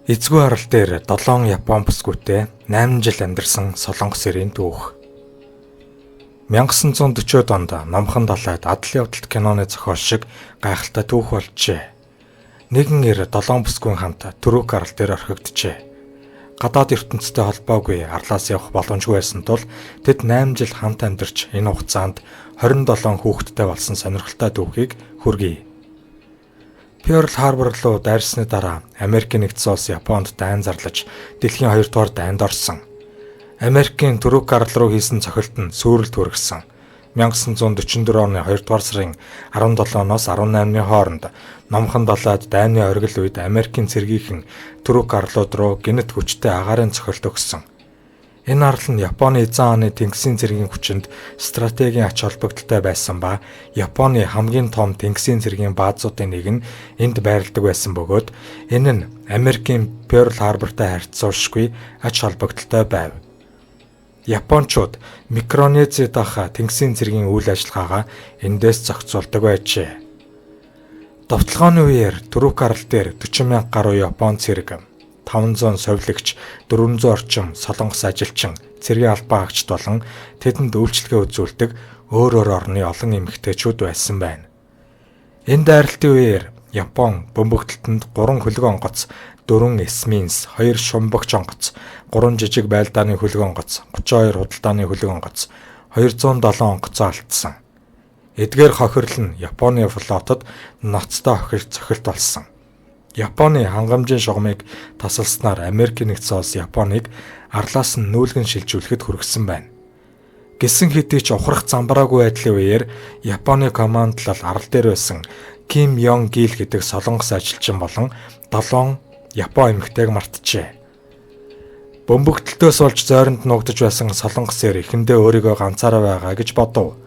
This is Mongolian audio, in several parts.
Эзгүй арал дээр 7 Япон бүсгүйтэй 8 жил амьдарсан Солонгос эрийн дүүх. 1940-од онд Номхон далайд адал явдалт киноны зохиол шиг гайхалтай түүх болжээ. Нэгэн эр 7 бүсгүйн хамт Түрүүк арал дээр орхигджээ. Гадаад ертөнцтэй холбоогүй арлаас явах боломжгүй байсан тул тэд 8 жил хамт амьдарч энэ хугацаанд 27 хүүхэдтэй болсон сонирхолтой түүхийг хүргэе. Pearl Harbor руу дайрсны дараа Америкийн нэгдсэн улс Японд дайн зарлаж дэлхийн 2 дугаар дайнд орсон. Америкийн Түрүүк арал руу хийсэн цохилт нь сүрэлд хүргэсэн. 1944 оны 2 дугаар сарын 17-ноос 18-ны хооронд Номхон далайд дайны оргил үед Америкийн цэргийнхэн Түрүүк арлууд руу гинэт хүчтэй агаарын цохилт өгсөн. Энэ арал нь Японы эзэн хааны тэнгисийн цэргийн хүчинд стратегийн ач холбогдолтой байсан ба Японы хамгийн том тэнгисийн цэргийн баазуудын нэг нь энд байрладаг байсан бөгөөд энэ нь Америкийн Pearl Harbor-тай харьцуулшгүй ач холбогдолтой байв. Япончууд Микронези дахь тэнгисийн цэргийн үйл ажиллагаагаа эндээс зохицуулдаг байжээ. Довтлогооны үеэр Түрүүк арал дээр 40,000 гаруй Япон цэрэг, 500 совилогч, 400 орчим солонгос ажилчин, цэргийн албан хаагчд болон тэдэнд үйлчлэгээ үзүүлдэг өөр орны олон эмэгтэйчүүд байсан байна. Энэ дайралтын үеэр Япон бөмбөгдөлтөнд 3 хөлөг онгоц, 4 эсминс, 2 шумбагч онгоц, 3 жижиг байлдааны хөлөг онгоц, 32 худалдааны хөлөг онгоц, 207 онгоцоо алдсан. Эдгээр хохирол нь Японы флотод ноцтой цохилт болсон. Японы хангамжийн шугамыг тасалснаар Америкийн нэгдсэн улс Японыг арлаас нь нүүлгэн шилжүүлэхэд хүргэсэн байна. Гэсэн хэдий ч ухрах замбраагүй байдлын үеэр Японы командлал арал дээр байсан Ким Йонг Гил гэдэг солонгос ажилчин болон 7 Япон эмэгтэйг мартжээ. Бөмбөгдөлтөөс болж зойронд нуугдж байсан солонгос эр эхэндээ өөрийгөө ганцаараа байгаа гэж бодов.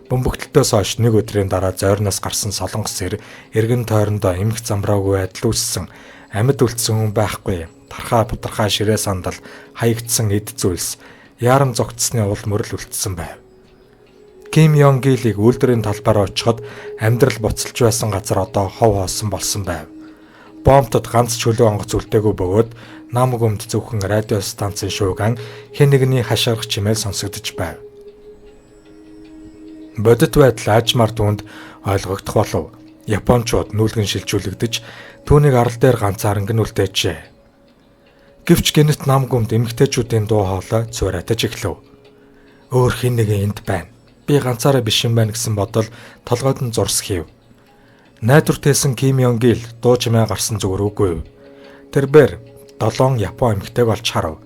Бөмбөгдөлтөөс хойш нэг өдрийн дараа зойрноос гарсан солонгос эр эргэн тойрондоо эмх замбраагүй байдал үүссэн. Амьд үлдсэн хүн байхгүй. Тархаа бутархаа ширээ сандал хаягдсан эд зүйлс ярам зогтсны уул мөрөл үлдсэн байв. Ким Йонг Гилийг үйлдвэрийн талбараа очиход амьдрал буцалж байсан газар одоо хов хоосон болсон байв. Бомбтод ганц ч хөлөг онгоц үлдээгүй бөгөөд нам гүмд зөвхөн радио станцын шууган хэн нэгний хашгирах чимээл сонсогдож байв. Бодит байдал аажмаар түнд ойлгогдох болов. Япончууд нүүлгэн шилжүүлэгдэж түүнийг арал дээр ганцаарн гинүүлтэйжээ. Гэвч гинэт нам гүмд эмэгтэйчүүдийн дуу хоолой цууратаж эхлэв. Өөр хэн нэгэн энд байна. Би ганцаараа биш юм байна гэсэн бодол толгойд нь зурс хийв. Найдвартайсан Ким Йонг Гил дуу чимээ гарсан зүгээр үгүй. Тэрбээр 7 Япон эмэгтэйг олж харав.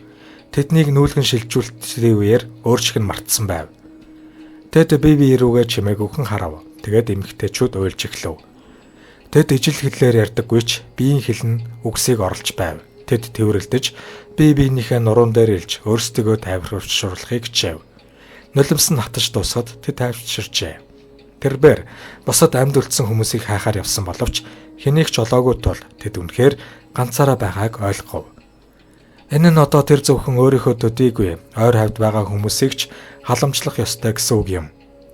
Тэднийг нүүлгэн шилжүүлэлтийн үеэр өөрчлөх нь мартсан байв. Тэд бие рүүгээ чимээг өхөн харав. Тэгээд эмэгтэйчүүд уйлж эхлэв. Тэд ижил хэлээр ярьдаггүй ч биеийн хэл нь үгсийг орлож байв. Тэд тэрвэрлдэж бие биенийхээ нуруунд дээр илж өөрсдөө тайвшруулахыг хичээв. Нулимс нь хатаж дуусахад тэд тайвширчээ. Тэрбээр босод амьд үлдсэн хүмүүсийг хайхаар явсан боловч хэнийг ч олоогүй тул тэд үнэхээр ганцаараа байгааг ойлгов. Энэ нь одоо тэр зөвхөн өөрийнхөө төдийгүй ойр хавьд байгаа хүмүүсийг ч халамжлах ёстой гэсэн үг юм.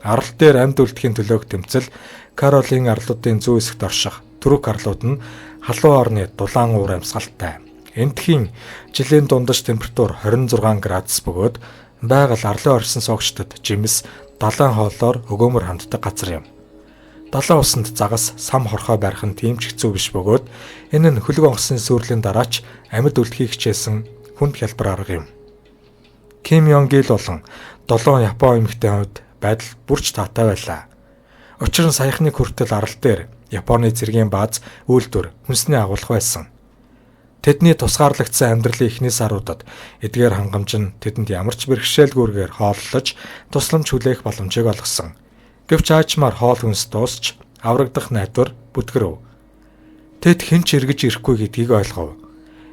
Арал дээр амьд үлдэхийн төлөөх тэмцэл Каролин арлуудын зүүн хэсэгт орших Түрүүк арлууд нь халуун орны дулаан уур амьсгалтай. Эндхийн жилийн дундаж температур 26 градус бөгөөд байгаль арлын орсон согчдод жимс далайн хоолоор өгөөмөр ханддаг газар юм. Далайн усанд загас сам хорхой барих нь тийм ч хэцүү биш бөгөөд энэ нь хөлөг онгоцны сүрлийн дараач амьд үлдэхийг хичээсэн хүнд хялбар арга юм. Ким Йонг Гил болон 7 Япон эмэгтэй хувьд байдал бүрч таатай байлаа. Учир нь саяхны хүртэл арал дээр Японы цэргийн бааз үйлдвэр хүнсний агуулга байсан. Тэдний тусгаарлагдсан амьдралын эхний саруудад эдгээр хангамж нь тэдэнд ямар ч бэрхшээлгүйгээр хооллож тусламж хүлээх боломжийг олгосон. Гэвч аажмаар хоол хүнс дуусч аврагдах найдвар бүтгэрэв. Тэд хэн ч эргэж ирэхгүй гэдгийг ойлгов.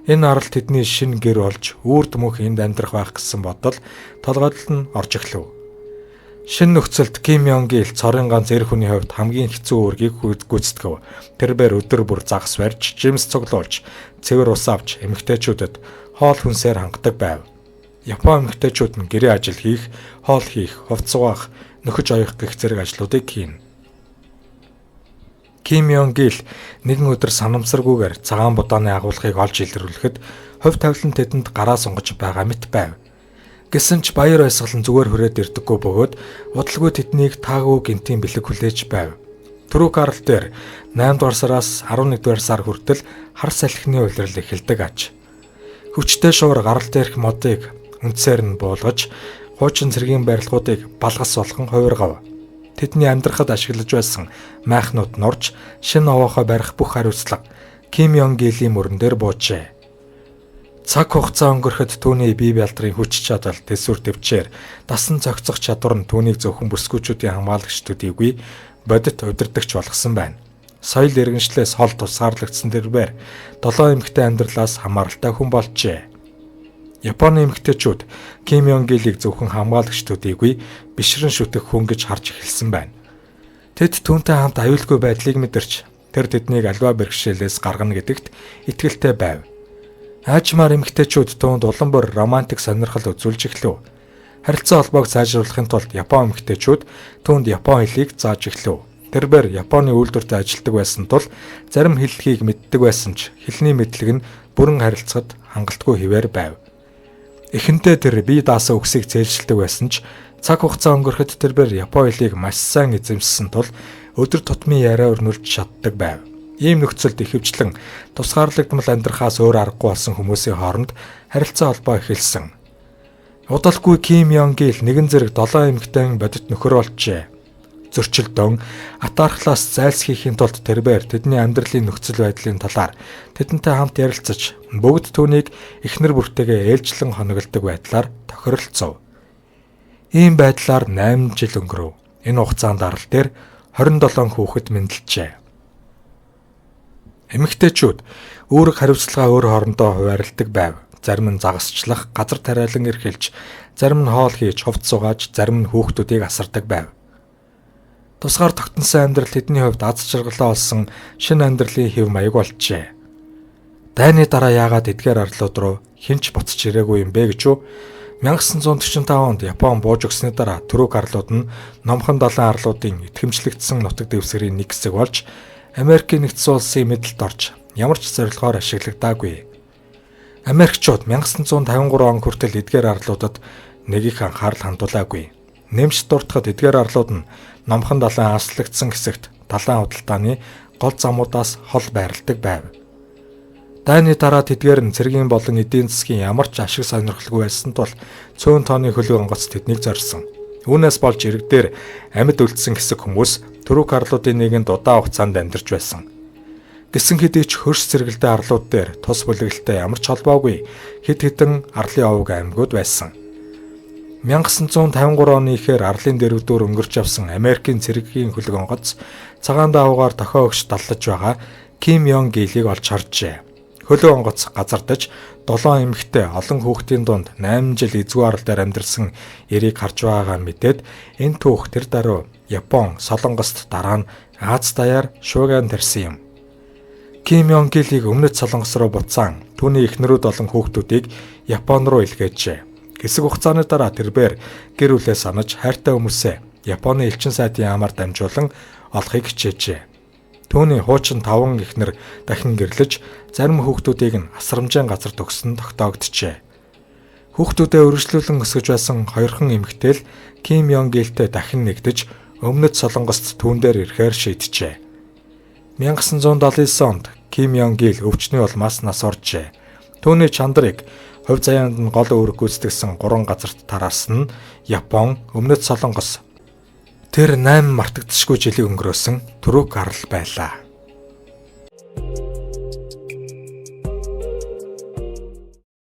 Энэ арал тэдний шин гэр болж үрд мөх энд амьдрах байх гэсэн бодол толгойд нь орж эхлэв. Шин нөхцөлд Ким Йонг Гил цорын ганц эр хүний хувьд хамгийн хэцүү үүргийг гүйцэтгэв. Тэрбээр өдөр бүр загас барьж, жимс цуглуулж, цэвэр ус авч эмэгтэйчүүдэд хоол хүнсээр хангадаг байв. Япон эмэгтэйчүүд нь гэрээ ажил хийх, хоол хийх, хувцас угаах, нөхөж оёх гэх зэрэг ажлуудыг хийнэ. Ким Йонг Ил нэгэн өдөр санамсаргүйгээр цагаан будааны агуулгыг олж илрүүлэхэд хувь тавилан тэдэнд гараа сунгаж байгаа мэт байв. Гэсэн ч баяр баясгалан зүгээр хүрээд ирдэггүй бөгөөд удалгүй тэднийг таагүй гинтийн бэлэг хүлээж байв. Түрүү Карл дээр 8 дугаар сараас 11 дугаар сар хүртэл хар салхины улирал эхэлдэг аж. Хүчтэй шуур гарал дээрх модыг үндсээр нь буулгаж, хуучин цэргийн барилгуудыг балгас болгон хувиргав. Тэдний амьдрахад ашиглаж байсан майхнууд норж, шинэ овоохоо барих бүх хариуцлага Ким Йонг Илийн мөрөн дээр буужээ. Цаг хугацаа өнгөрөхөд түүний бие бялдрын хүч чадал, төсвөр төвчээр дасан цогцох чадвар нь түүнийг зөвхөн бүсгүүчүүдийн хамгаалагч төдийгүй бодит удирдагч болгосон байна. Соёл иргэншлээс хол тусгаарлагдсан тэрбээр 7 эмэгтэй амьдралаас хамааралтай хүн болжээ. Японы эмэгтэйчүүд Ким Йонг Илийг зөвхөн хамгаалагч төдийгүй бишрэн шүтэх хүн гэж харж эхэлсэн байна. Тэд түүнтэй хамт аюулгүй байдлыг мэдэрч тэр тэднийг аливаа бэрхшээлээс гаргана гэдэгт итгэлтэй байв. Аажмаар эмэгтэйчүүд түүнд улам бүр романтик сонирхол үзүүлж эхлэв. Харилцаа холбоог сайжруулахын тулд Япон эмэгтэйчүүд түүнд Япон хэлийг зааж эхлэв. Тэрбээр Японы үйлдвэрт ажилладаг байсан тул зарим хэллэгийг мэддэг байсан ч хэлний мэдлэг нь бүрэн харилцахад хангалтгүй хэвээр байв. Эхэнтээ тэр бие даасан үгсийг цээлжилдэг байсан ч цаг хугацаа өнгөрөхөд тэрбээр Япон хэлийг маш сайн эзэмшсэн тул өдөр тутмын яриа өрнүүлж чаддаг байв. Ийм нөхцөлд ихэвчлэн тусгаарлагдмал амьдрахаас өөр аргагүй болсон хүмүүсийн хооронд харилцаа холбоо эхэлсэн. Удалгүй Ким Йонг Ил нэгэн зэрэг 7 эмэгтэйн бодит нөхөр болжээ. Зөрчилдөн атаархлаас зайлсхийхийн тулд тэрбээр тэдний амьдралын нөхцөл байдлын талаар тэдэнтэй хамт ярилцаж бүгд түүнийг эхнэр бүртэйгээ ээлжлэн хоногддог байдлаар тохиролцов. Ийм байдлаар 8 жил өнгөрөв. Энэ хугацаанд арал дээр 27 хүүхэд мэндэлжээ. Эмэгтэйчүүд үүрэг хариуцлагаа өөр хоорондоо хуваарлдаг байв. Зарим нь загасчлах, газар тариалан эрхэлж, зарим нь хоол хийж, хувцс угааж, зарим нь хүүхдүүдийг асардаг байв. Тусгаар тогтносон амьдрал тэдний хувьд аз жаргалаа олсон шинэ амьдралын хэв маяг болжээ. Дайны дараа яагаад эдгээр арлууд руу хинч буцаж ирээгүй юм бэ гэж үү? 1945 онд Япон бууж өгсөний дараа түрүүг арлууд нь номхон далайн арлуудын итгэмжлэгдсэн нутаг дэвсгэрийн нэг хэсэг болж Америкийн нэгдсэн улсын мэдэлд орж ямар ч зорилгоор ашиглагдаагүй. Америкчууд 1953 он хүртэл эдгээр арлуудад нэг их анхаарал хандуулаагүй. Нэмж дуртахад эдгээр арлууд нь номхон далайн аслагдсан хэсэгт далайн худалдааны гол замуудаас хол байрладаг байв. Дайны дараа тэдгээр нь цэргийн болон эдийн засгийн ямар ч ашиг сонирхолгүй байсан тул цөөн тооны хөлөг онгоц тэднийг зорьсон. Үүнээс болж иргэдээр амьд үлдсэн хэсэг хүмүүс түрүүг арлуудын нэгэнд удаан хугацаанд амьдарч байсан. Гэсэн хэдий ч хөрс зэрэгэлдээ арлууд дээр тус бүлэглэлтэй ямар ч холбоогүй хэд хэдэн арлын овог аймагуд байсан. 1953 оны ихээр арлын дэрвдүүр өнгөрч явсан Америкийн цэргийн хөлөг онгоц цагаан даавуугаар дохио өгч даллаж байгаа Ким Йонг Илийг олж харжээ. Хөлөг онгоц газардаж 7 эмэгтэй олон хүүхдийн дунд 8 жил эзгүй арал дээр амьдарсан эрийг харж байгаагаа мэдээд энэ түүх тэр даруй Япон Солонгост дараа нь Аз даяар шуугиан тарьсан юм. Ким Йонг Илийг өмнөд Солонгос руу буцаан түүний эхнэрүүд олон хүүхдүүдийг Япон руу илгээжээ. Хэсэг хугацааны дараа тэрбээр гэр бүлээ санаж хайртай хүмүүсээ Японы элчин сайдын яамаар дамжуулан олохыг хичээжээ. Түүний хуучин 5 эхнэр дахин гэрлэж зарим хүүхдүүдийг нь асрамжийн газар төгсөн тогтоогдчихэ. Хүүхдүүдээ өргөжлүүлэн өсгөж байсан 2хан эмэгтэй л Ким Йонг Илтэй дахин нэгдэж өмнөд Солонгост түүн дээр ирэхээр шийджээ. 1979 онд Ким Йонг Ил өвчнөй улмаас нас оржээ. Түүний чандрыг хувь заяанд нь гол үүрэг гүйцэтгэсэн 3 газарт тараасан нь Япон, өмнөд Солонгос. Тэр 8 мартагдшгүй жилийн өнгөрөөсөн түрүүг гарал байлаа.